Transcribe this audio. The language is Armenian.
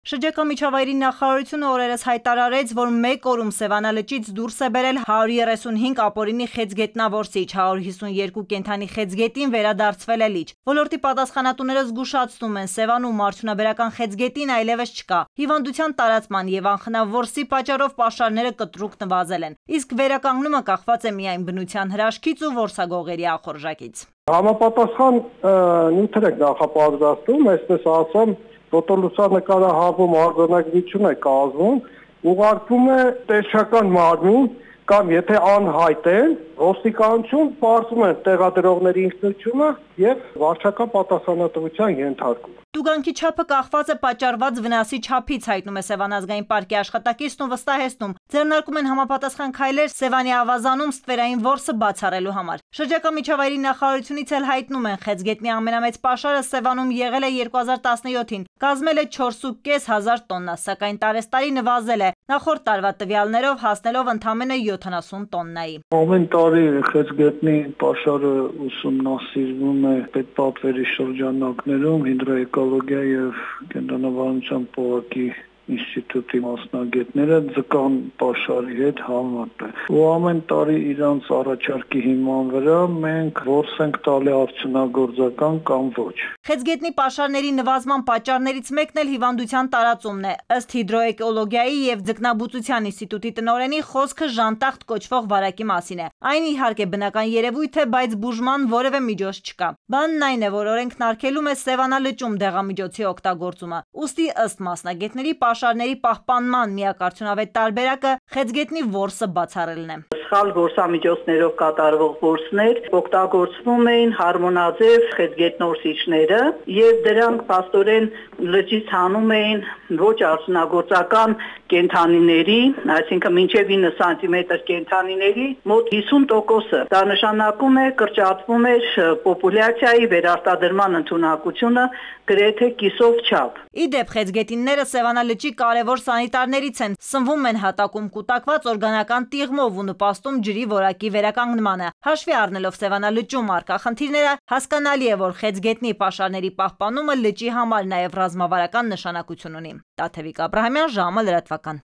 Շրջակա միջավայրի նախարարությունը օրերս հայտարարեց, որ մեկ օրում Սևանա լճից դուրս է բերել 135 ապօրինի խեցգետնավորսիչ, 152 կենդանի խեցգետին վերադարձվել է լիճ։ Ոլորտի պատասխանատուները զգուշացնում են, Սևանում արդյունաբերական խեցգետին այլևս չկա։ Հիվանդության տարածման եւ անխնավ պատճառով պաշարները կտրուկ նվազել են, իսկ վերականգնումը կախված է միայն բնության հրաշքից ու որսագողերի ախորժակից։ Համապատասխան նյութեր եք նախապատրաստում, այսպես ասեմ, ֆոտոլուսանկարահարվում արձանագրություն է կազմում, ուղարկվում է տեսչական մարմին կամ եթե անհայտ է, ոստիկանություն պարզում է տեղադրողների ինքնությունը եւ վարչական պատասխանատվության ենթարկում։ Տուգանքի չափը կախված է պատճառված վնասի չափից, հայտնում է Սևան ազգային պարկի աշխատակիցն ու վստահեցնում, ձեռնարկում են համապատասխան քայլեր Սևանի ավազանում ստվերային որսը բացառելու համար։ Շրջակա միջավայրի նախարարությունից էլ հայտնում են, խեցգետնի ամենամեծ պաշարը Սևանում եղել է 2017-ին, կազմել է 4.500 տոննա, սակայն տարեստարի նվազել է, նախորդ տարվա տվյալներով հասնելով ընդամենը 70 տոննայի։ Ամեն տարի խեցգետնի պաշարը ուսումնասիրվում է պետպատվերի շրջանակներում հիդրոէկոլոգիա եւ կենտրոնավարության փողոքի ինստիտուտի մասնագետները ձկան պաշարի հետ համատեղ ու ամեն տարի իրանց առաջարկի հիման վրա մենք որս ենք տալի արդյունագործական կամ ոչ։ Խեցգետնի պաշարների նվազման պատճառներից մեկն էլ հիվանդության տարածումն է, ըստ հիդրոէկոլոգիայի եւ ձկնաբուծության ինստիտուտի տնօրենի խոսքը ժանտախտ կոչվող վարակի մասին է։ Այն իհարկե բնական երևույթ է, բայց բուժման որևէ միջոց չկա։ Բանն այն է, որ օրենքն արգելում է Սևանա լճում դեղամիջոցի օգտագործումը։ Ուստի ըստ մասնագետների պաշարների պահպանման միակ արդյունավետ տարբերակը խեցգետնի որսը բացառելն է։ Սխալ որսամիջոցներով կատարվող որսներ օգտագործվում էին հարմոնաձև խեցգետնորսիչները եւ դրանք փաստորեն լճից հանում էին ոչ արդյունագործական կենդանիների, այսինքն մինչև 9 սանտիմետր կենդանիների մոտ 50%-ը։ Դա նշանակում է կրճատվում էր պոպուլյացիայի վերարտադրման ընդունակությունը գրեթե կիսով չափ։ Իդեպ խեցգետինները Սևանա լճի կարևոր սանիտարներից են, սնվում են հատակում կուտակված օրգանական տիղմով ու նպաստում ջրի որակի վերականգնմանը։ Հաշվի առնելով Սևանա լճում առկա խնդիրները, հասկանալի է, որ խեցգետնի պաշարների պահպանումը լճի համար նաև ռազմավարական նշանակություն ունի։ Տաթևիկ Աբրահամյան, ժամը լրատվական։